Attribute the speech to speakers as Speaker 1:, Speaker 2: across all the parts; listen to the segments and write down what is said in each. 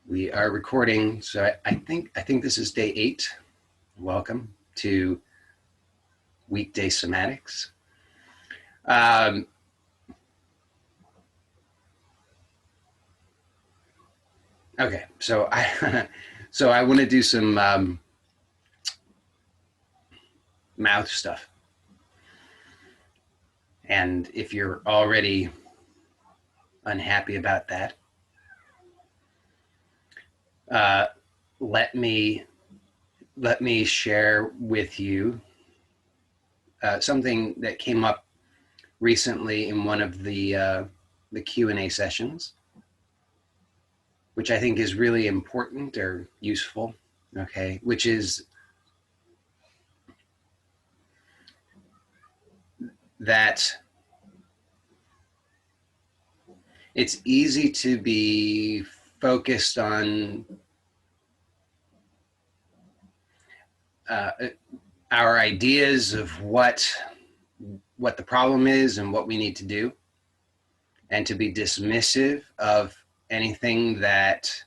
Speaker 1: We are recording, so I think this is day 8. Welcome to Weekday Somatics. Okay, so I want to do some mouth stuff, and if you're already unhappy about that, let me share with you something that came up recently in one of the Q&A sessions, which I think is really important or useful, okay, which is that it's easy to be focused on our ideas of what the problem is and what we need to do, and to be dismissive of anything that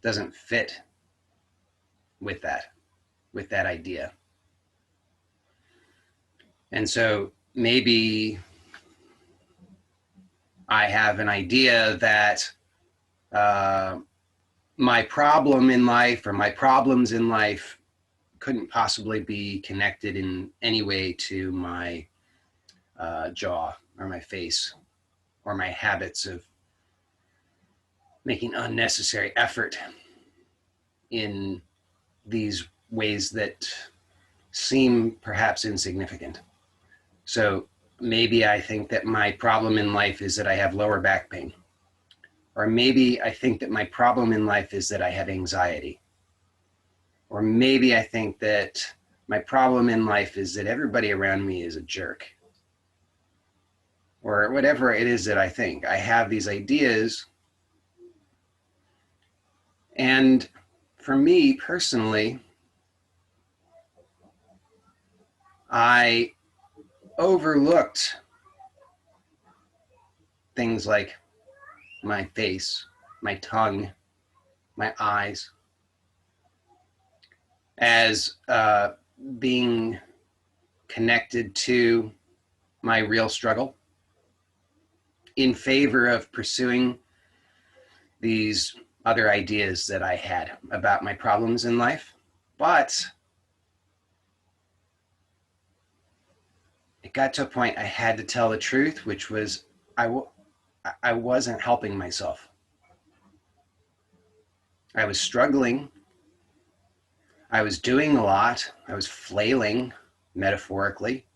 Speaker 1: doesn't fit with that idea. And so maybe I have an idea that my problem in life or my problems in life couldn't possibly be connected in any way to my jaw or my face or my habits of making unnecessary effort in these ways that seem perhaps insignificant. So maybe I think that my problem in life is that I have lower back pain. Or maybe I think that my problem in life is that I have anxiety. Or maybe I think that my problem in life is that everybody around me is a jerk. Or whatever it is that I think. I have these ideas. And for me personally, I overlooked things like my face, my tongue, my eyes, as being connected to my real struggle, in favor of pursuing these other ideas that I had about my problems in life. But it got to a point I had to tell the truth, which was I wasn't helping myself. I was struggling. I was doing a lot. I was flailing, metaphorically,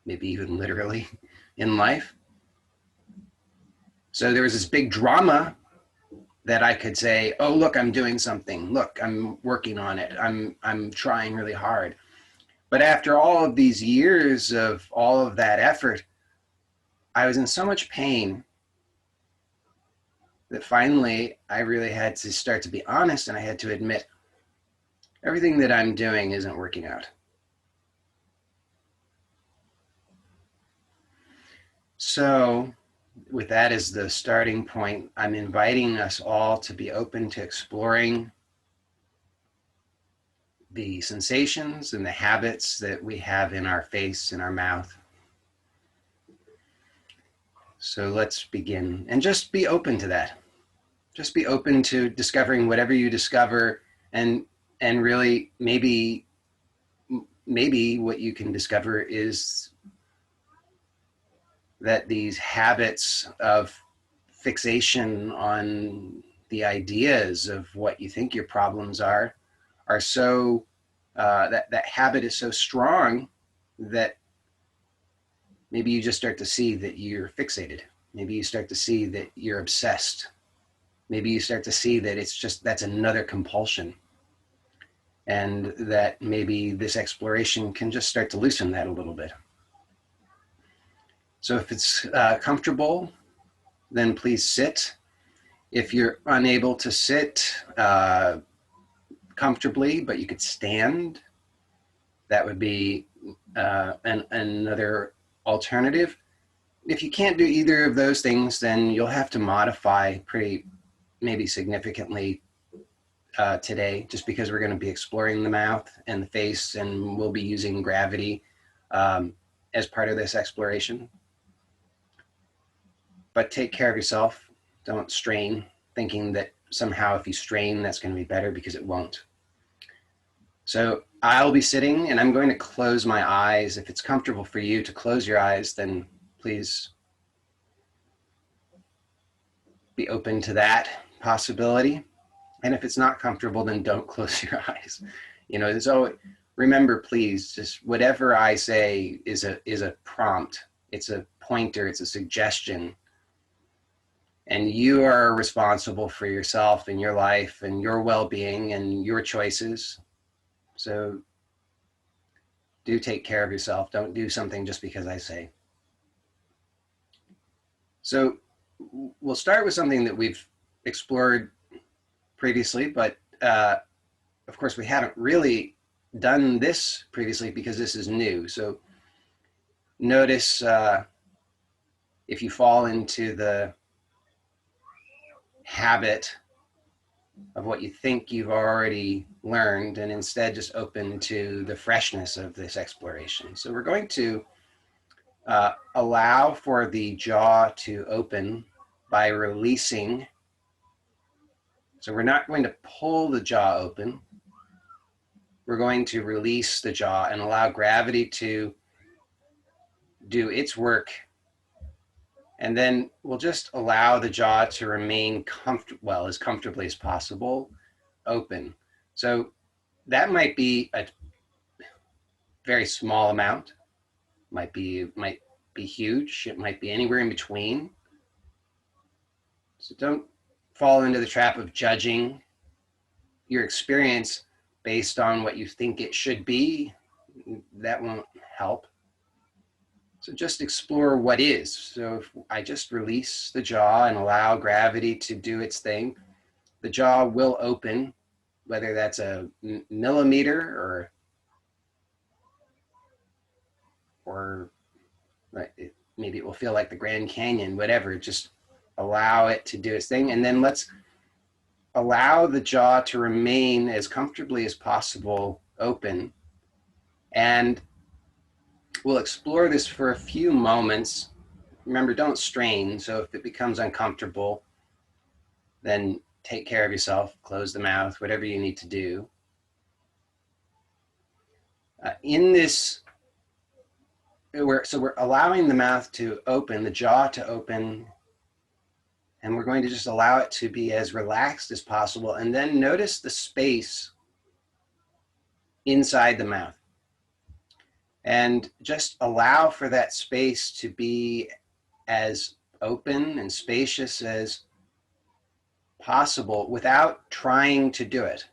Speaker 1: maybe even literally, in life. So there was this big drama that I could say, oh, look, I'm doing something. Look, I'm working on it. I'm trying really hard. But after all of these years of all of that effort, I was in so much pain that finally I really had to start to be honest, and I had to admit everything that I'm doing isn't working out. So with that as the starting point, I'm inviting us all to be open to exploring the sensations and the habits that we have in our face and our mouth. So let's begin, and just be open to that. Just be open to discovering whatever you discover, and really maybe what you can discover is that these habits of fixation on the ideas of what you think your problems are so that habit is so strong that maybe you just start to see that you're fixated. Maybe you start to see that you're obsessed. Maybe you start to see that that's another compulsion, and that maybe this exploration can just start to loosen that a little bit. So if it's comfortable, then please sit. If you're unable to sit comfortably, but you could stand, that would be another alternative. If you can't do either of those things, then you'll have to modify maybe significantly today, just because we're going to be exploring the mouth and the face, and we'll be using gravity as part of this exploration. But take care of yourself. Don't strain, thinking that somehow if you strain, that's going to be better, because it won't. So I'll be sitting and I'm going to close my eyes. If it's comfortable for you to close your eyes, then please be open to that possibility. And if it's not comfortable, then don't close your eyes. You know, so remember, please, just whatever I say is a prompt. It's a pointer. It's a suggestion. And you are responsible for yourself and your life and your well-being and your choices. So do take care of yourself. Don't do something just because I say. So we'll start with something that we've explored previously, but of course we haven't really done this previously because this is new. So notice if you fall into the habit of what you think you've already learned, and instead just open to the freshness of this exploration. So we're going to allow for the jaw to open by releasing. So we're not going to pull the jaw open. We're going to release the jaw and allow gravity to do its work. And then we'll just allow the jaw to remain as comfortably as possible open. So that might be a very small amount, might be huge, it might be anywhere in between. So don't fall into the trap of judging your experience based on what you think it should be. That won't help. So just explore what is. So if I just release the jaw and allow gravity to do its thing, the jaw will open, whether that's a millimeter or maybe it will feel like the Grand Canyon, whatever. Just allow it to do its thing. And then let's allow the jaw to remain as comfortably as possible open. And we'll explore this for a few moments. Remember, don't strain. So if it becomes uncomfortable, then take care of yourself, close the mouth, whatever you need to do. In this, we're allowing the mouth to open, the jaw to open, and we're going to just allow it to be as relaxed as possible. And then notice the space inside the mouth. And just allow for that space to be as open and spacious as possible without trying to do it.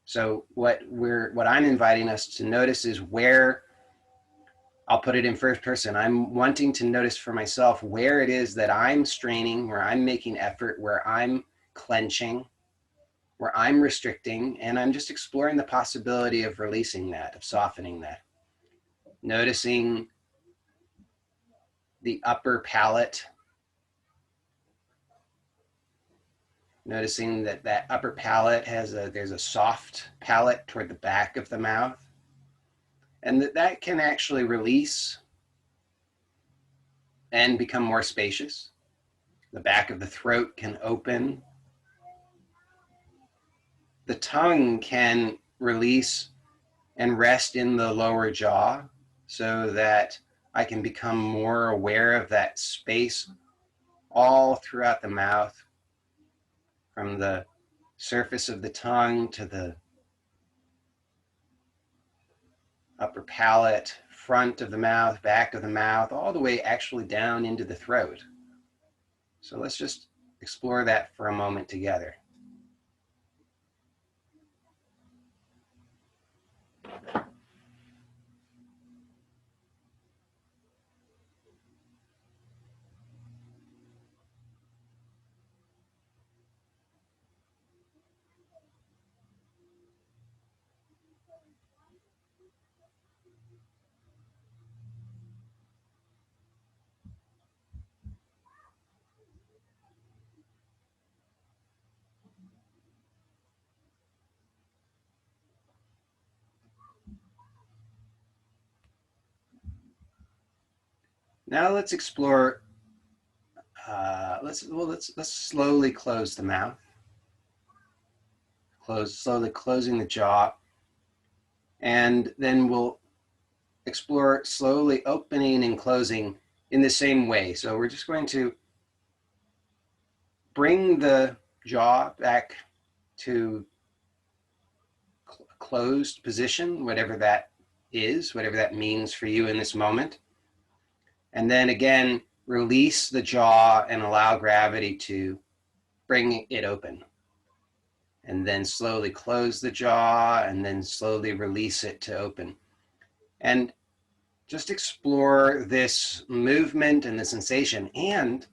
Speaker 1: So what I'm inviting us to notice is where, I'll put it in first person, I'm wanting to notice for myself where it is that I'm straining, where I'm making effort, where I'm clenching, where I'm restricting, and I'm just exploring the possibility of releasing that, of softening that. Noticing the upper palate, noticing that upper palate there's a soft palate toward the back of the mouth, and that can actually release and become more spacious. The back of the throat can open. The tongue can release and rest in the lower jaw so that I can become more aware of that space all throughout the mouth, from the surface of the tongue to the upper palate, front of the mouth, back of the mouth, all the way actually down into the throat. So let's just explore that for a moment together. Now let's explore, let's slowly close the mouth. Slowly closing the jaw. And then we'll explore slowly opening and closing in the same way. So we're just going to bring the jaw back to closed position, whatever that is, whatever that means for you in this moment. And then again, release the jaw and allow gravity to bring it open. And then slowly close the jaw and then slowly release it to open. And just explore this movement and the sensation, and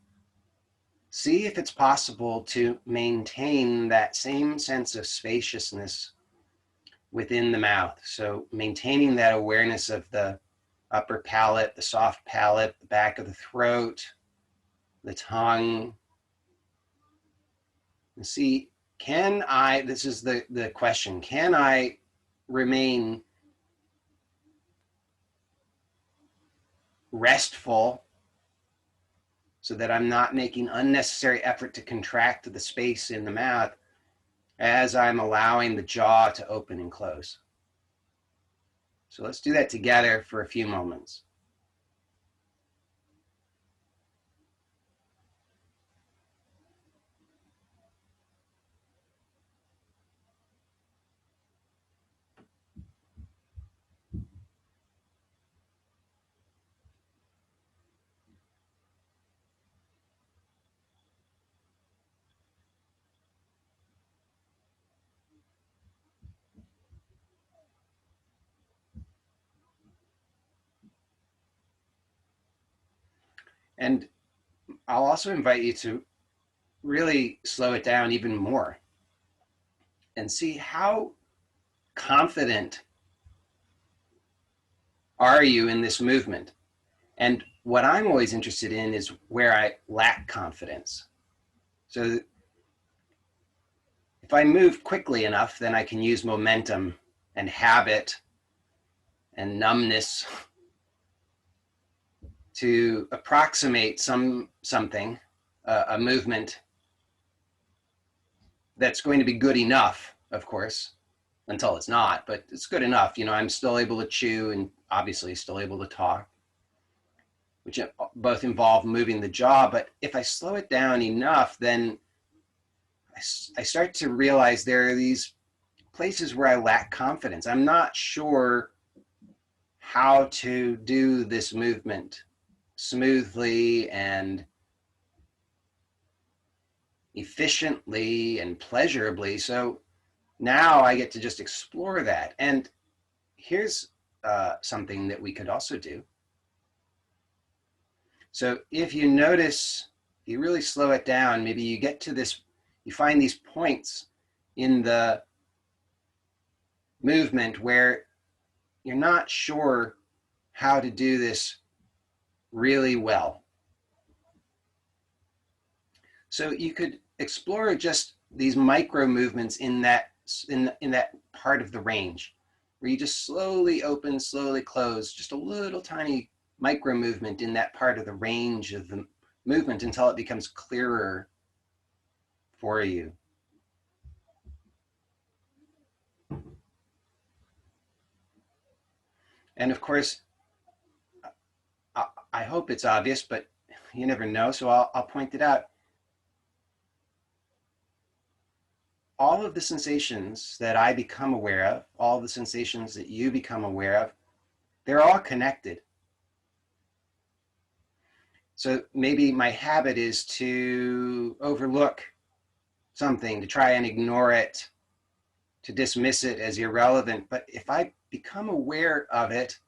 Speaker 1: see if it's possible to maintain that same sense of spaciousness within the mouth. So maintaining that awareness of the upper palate, the soft palate, the back of the throat, the tongue. And see, this is the question, can I remain restful so that I'm not making unnecessary effort to contract the space in the mouth as I'm allowing the jaw to open and close? So let's do that together for a few moments. And I'll also invite you to really slow it down even more and see how confident are you in this movement. And what I'm always interested in is where I lack confidence. So if I move quickly enough, then I can use momentum and habit and numbness to approximate something, a movement that's going to be good enough, of course, until it's not, but it's good enough. You know, I'm still able to chew and obviously still able to talk, which both involve moving the jaw. But if I slow it down enough, then I start to realize there are these places where I lack confidence. I'm not sure how to do this movement smoothly and efficiently and pleasurably. So now I get to just explore that. And here's something that we could also do. So if you notice, you really slow it down, maybe you get to this, you find these points in the movement where you're not sure how to do this really well. So you could explore just these micro movements in that part of the range, where you just slowly open, slowly close, just a little tiny micro movement in that part of the range of the movement until it becomes clearer for you. And of course, I hope it's obvious, but you never know, so I'll point it out. All of the sensations that I become aware of, all the sensations that you become aware of, they're all connected. So maybe my habit is to overlook something, to try and ignore it, to dismiss it as irrelevant. But if I become aware of it,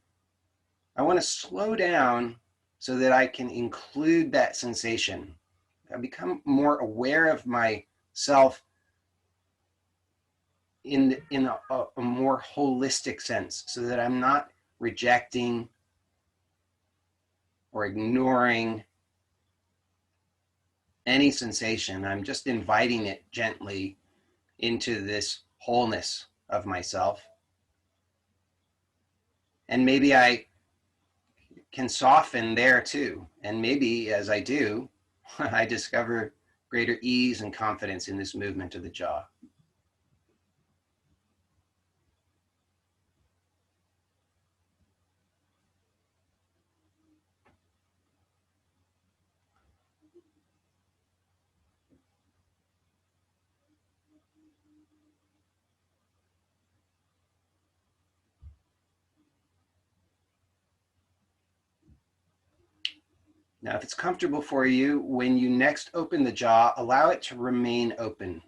Speaker 1: I want to slow down so that I can include that sensation. I become more aware of myself in a more holistic sense, so that I'm not rejecting or ignoring any sensation. I'm just inviting it gently into this wholeness of myself. And maybe I can soften there too. And maybe as I do, I discover greater ease and confidence in this movement of the jaw. Now, if it's comfortable for you, when you next open the jaw, allow it to remain open.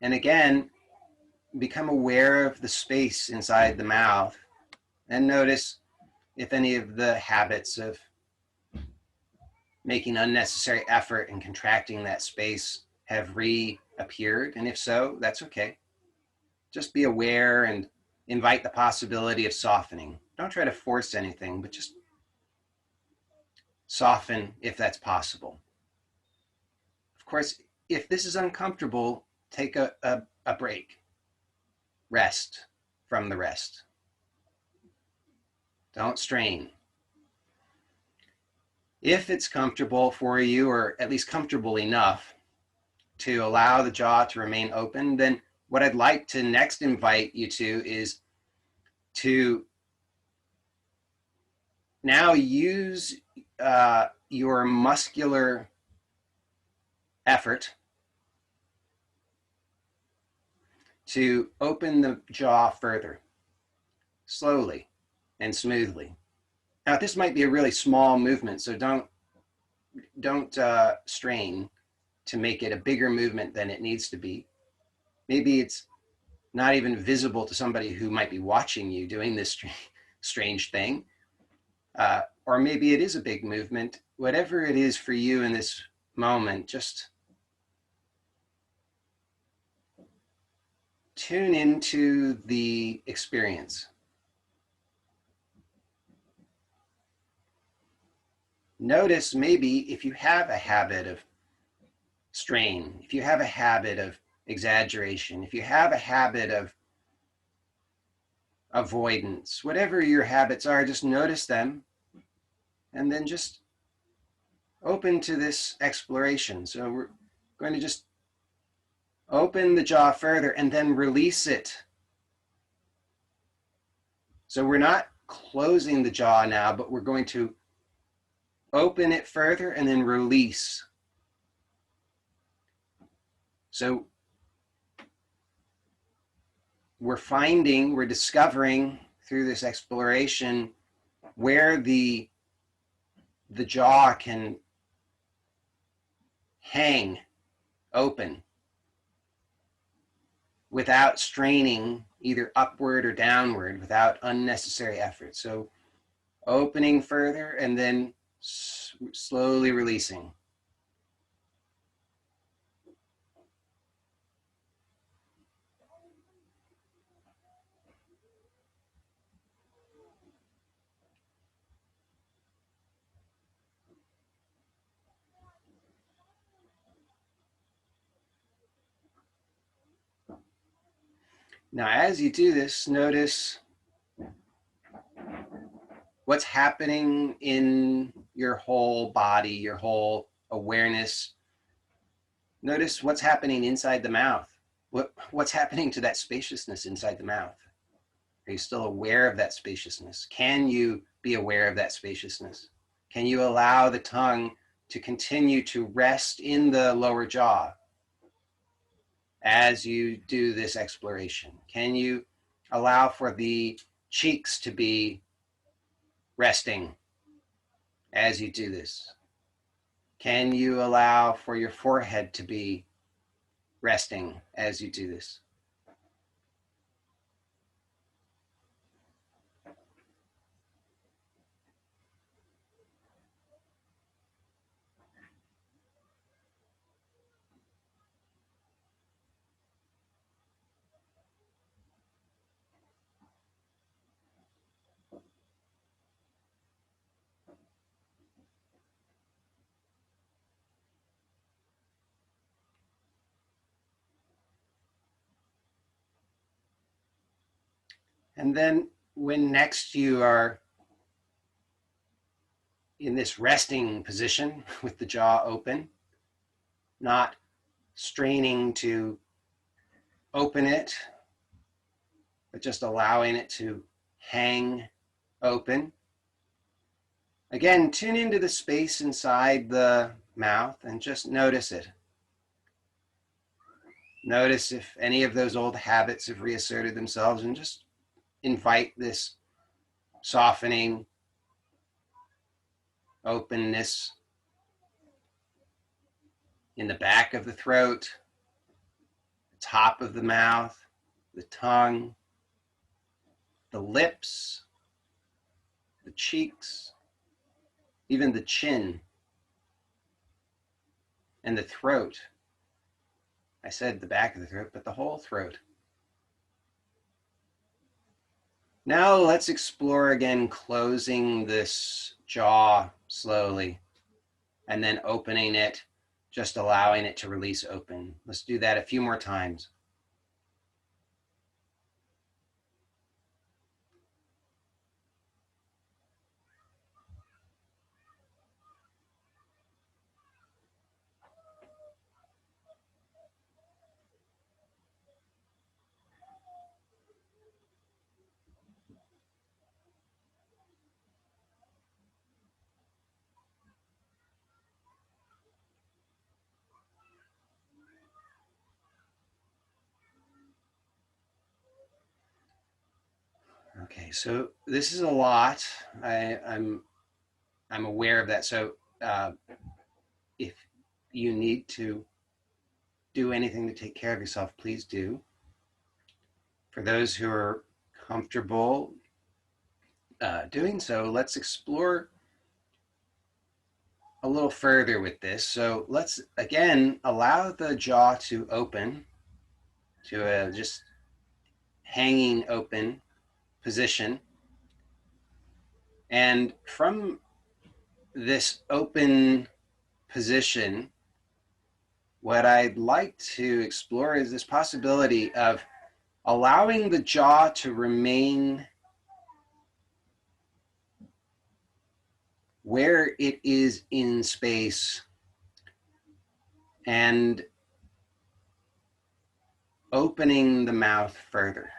Speaker 1: And again, become aware of the space inside the mouth and notice if any of the habits of making unnecessary effort and contracting that space have reappeared. And if so, that's okay. Just be aware and invite the possibility of softening. Don't try to force anything, but just soften if that's possible. Of course, if this is uncomfortable, take a break. Rest from the rest. Don't strain. If it's comfortable for you, or at least comfortable enough to allow the jaw to remain open, then what I'd like to next invite you to is to now use your muscular effort to open the jaw further, slowly and smoothly. Now, this might be a really small movement, so don't strain to make it a bigger movement than it needs to be. Maybe it's not even visible to somebody who might be watching you doing this strange thing. Or maybe it is a big movement. Whatever it is for you in this moment, just tune into the experience. Notice maybe if you have a habit of strain, if you have a habit of exaggeration, if you have a habit of avoidance, whatever your habits are, just notice them and then just open to this exploration. So we're going to just open the jaw further and then release it. So we're not closing the jaw now, but we're going to open it further and then release. So we're discovering through this exploration where the jaw can hang open without straining either upward or downward, without unnecessary effort. So opening further and then slowly releasing. Now, as you do this, notice what's happening in your whole body, your whole awareness. Notice what's happening inside the mouth. What's happening to that spaciousness inside the mouth? Are you still aware of that spaciousness? Can you be aware of that spaciousness? Can you allow the tongue to continue to rest in the lower jaw as you do this exploration? Can you allow for the cheeks to be resting as you do this? Can you allow for your forehead to be resting as you do this? And then when next you are in this resting position with the jaw open, not straining to open it, but just allowing it to hang open. Again, tune into the space inside the mouth and just notice it. Notice if any of those old habits have reasserted themselves, and just invite this softening, openness in the back of the throat, the top of the mouth, the tongue, the lips, the cheeks, even the chin, and the throat. I said the back of the throat, but the whole throat. Now let's explore again, closing this jaw slowly and then opening it, just allowing it to release open. Let's do that a few more times. Okay, so this is a lot. I'm aware of that. So if you need to do anything to take care of yourself, please do. For those who are comfortable doing so, let's explore a little further with this. So let's again allow the jaw to open to a just hanging open position. And from this open position, what I'd like to explore is this possibility of allowing the jaw to remain where it is in space and opening the mouth further.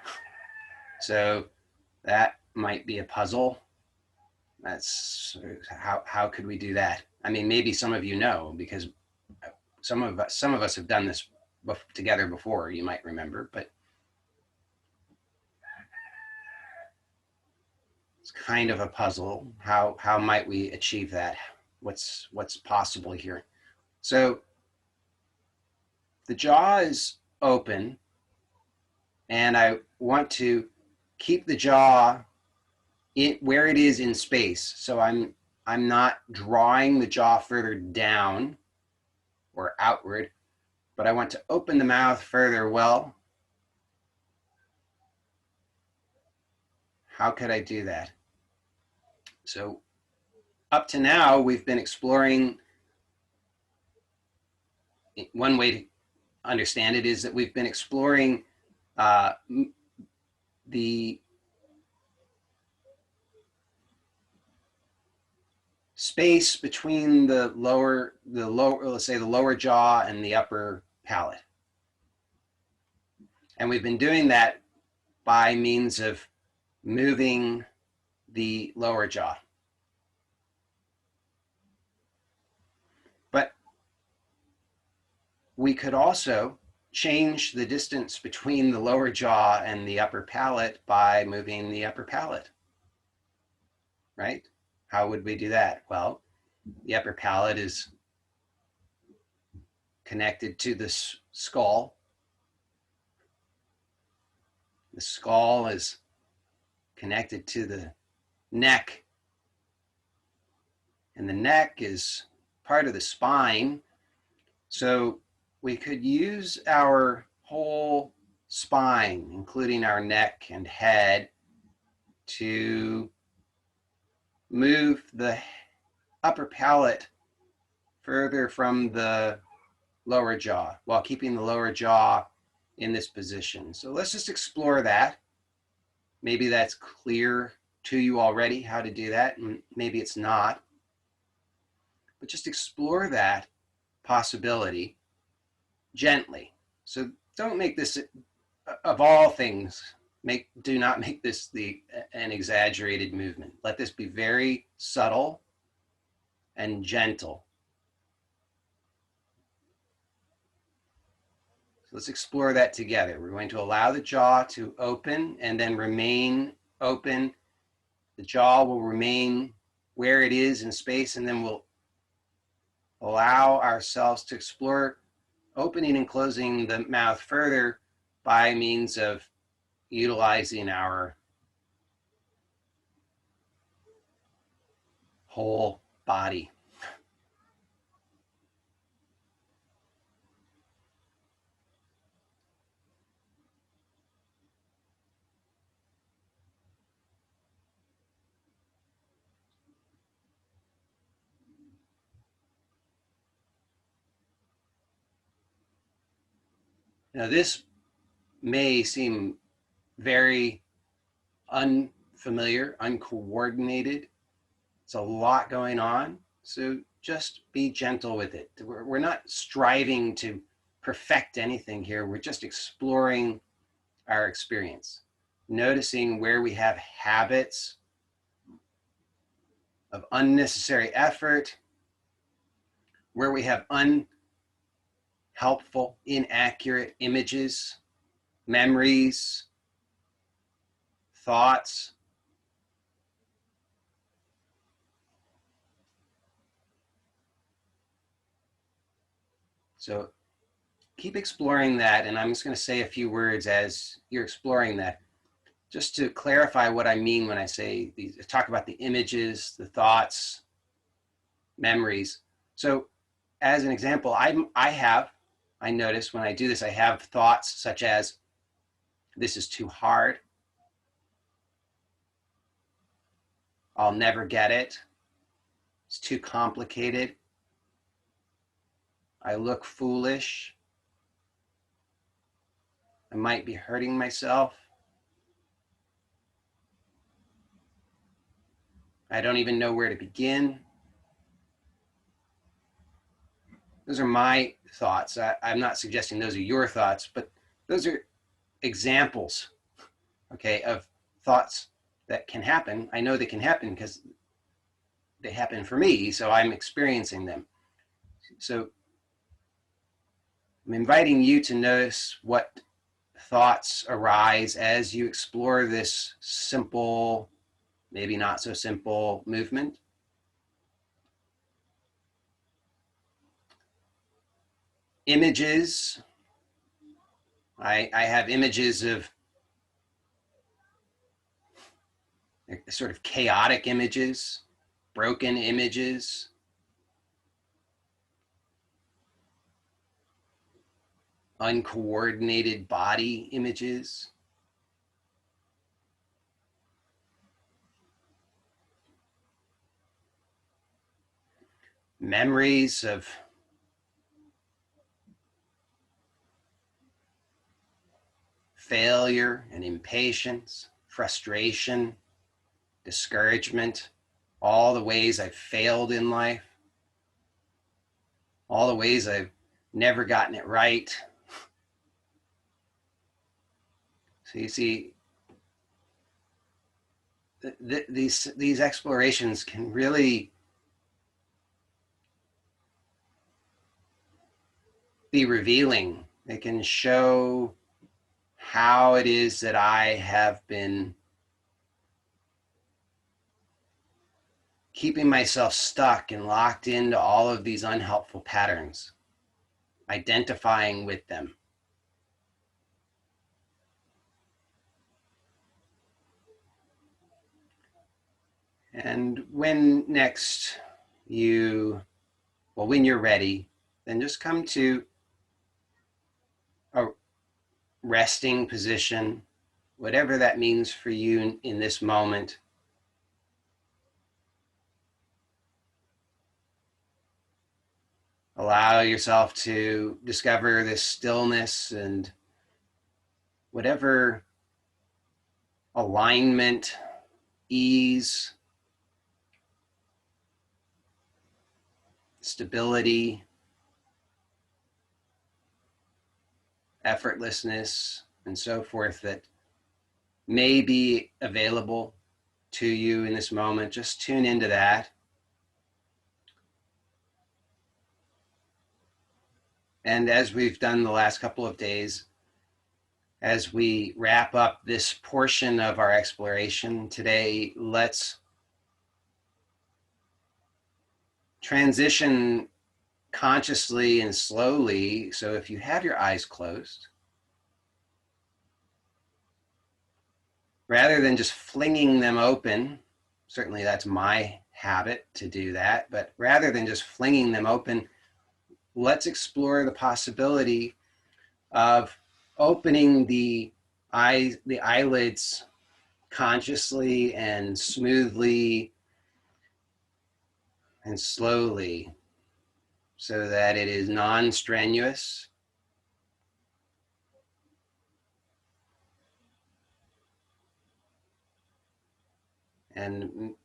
Speaker 1: So that might be a puzzle. That's how could we do that? I mean, maybe some of you know, because some of us have done this together before, you might remember, but it's kind of a puzzle. How might we achieve that? What's possible here? So the jaw is open, and I want to keep the jaw where it is in space. So I'm not drawing the jaw further down or outward, but I want to open the mouth further. Well, how could I do that? So up to now, we've been exploring, one way to understand it is that we've been exploring the space between let's say the lower jaw and the upper palate. And we've been doing that by means of moving the lower jaw. But we could also change the distance between the lower jaw and the upper palate by moving the upper palate, right? How would we do that? Well, the upper palate is connected to the skull. The skull is connected to the neck, and the neck is part of the spine. So we could use our whole spine, including our neck and head, to move the upper palate further from the lower jaw while keeping the lower jaw in this position. So let's just explore that. Maybe that's clear to you already how to do that, and maybe it's not. but just explore that possibility gently. So don't make this, of all things, do not make this an exaggerated movement. Let this be very subtle and gentle. So let's explore that together. We're going to allow the jaw to open and then remain open. The jaw will remain where it is in space, and then we'll allow ourselves to explore opening and closing the mouth further by means of utilizing our whole body. Now, this may seem very unfamiliar, uncoordinated. It's a lot going on. So just be gentle with it. We're not striving to perfect anything here. We're just exploring our experience, noticing where we have habits of unnecessary effort, where we have unhelpful, inaccurate images, memories, thoughts. So keep exploring that, and I'm just going to say a few words as you're exploring that, just to clarify what I mean when I say these, talk about the images, the thoughts, memories. So as an example, I notice when I do this, I have thoughts such as, this is too hard, I'll never get it, it's too complicated, I look foolish, I might be hurting myself, I don't even know where to begin. Those are my thoughts. I'm not suggesting those are your thoughts, but those are examples, okay, of thoughts that can happen. I know they can happen because they happen for me, so I'm experiencing them. So I'm inviting you to notice what thoughts arise as you explore this simple, maybe not so simple movement. Images. I have images of sort of chaotic images, broken images, uncoordinated body images. Memories of failure and impatience, frustration, discouragement, all the ways I've failed in life, all the ways I've never gotten it right. So you see, these explorations can really be revealing. They can show how it is that I have been keeping myself stuck and locked into all of these unhelpful patterns, identifying with them. And when next when you're ready, then just come to a resting position, whatever that means for you in this moment. Allow yourself to discover this stillness and whatever alignment, ease stability, effortlessness, and so forth that may be available to you in this moment. Just tune into that. And as we've done the last couple of days, as we wrap up this portion of our exploration today, let's transition consciously and slowly. So if you have your eyes closed, rather than just flinging them open, certainly that's my habit to do that, but rather than just flinging them open, let's explore the possibility of opening the eyelids consciously and smoothly and slowly so that it is non-strenuous. And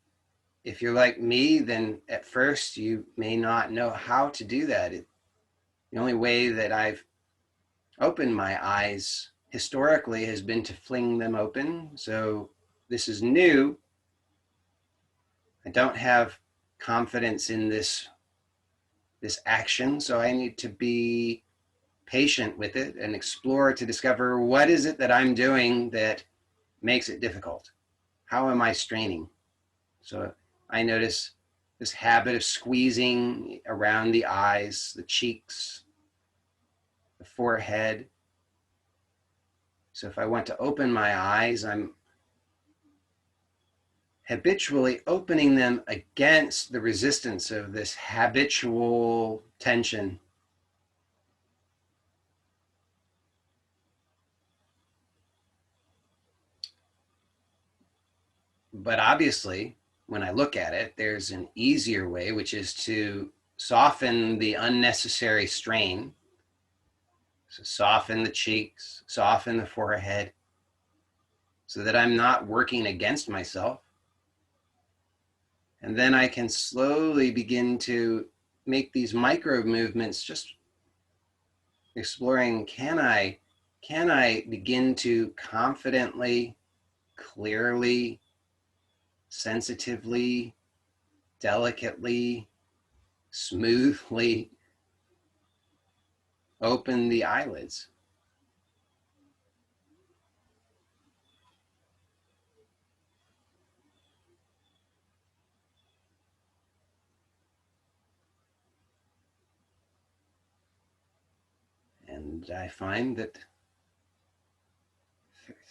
Speaker 1: if you're like me, then at first you may not know how to do that. The only way that I've opened my eyes historically has been to fling them open. So this is new. I don't have confidence in this action, so I need to be patient with it and explore to discover what is it that I'm doing that makes it difficult. How am I straining? So I notice this habit of squeezing around the eyes, the cheeks, the forehead. So if I want to open my eyes, I'm habitually opening them against the resistance of this habitual tension. But obviously, when I look at it, there's an easier way, which is to soften the unnecessary strain. So soften the cheeks, soften the forehead, so that I'm not working against myself. And then I can slowly begin to make these micro movements, just exploring, can I begin to confidently, clearly, sensitively, delicately, smoothly open the eyelids? And I find that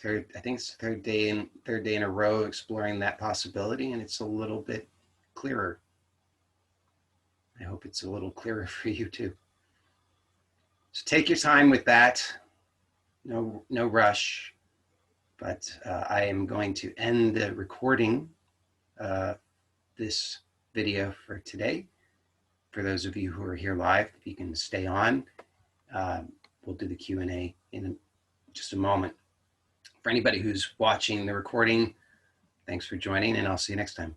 Speaker 1: I think it's third day in a row exploring that possibility, and it's a little bit clearer. I hope it's a little clearer for you too. So take your time with that. No rush. But I am going to end the recording this video for today. For those of you who are here live, if you can stay on, we'll do the Q&A in just a moment. For anybody who's watching the recording, thanks for joining, and I'll see you next time.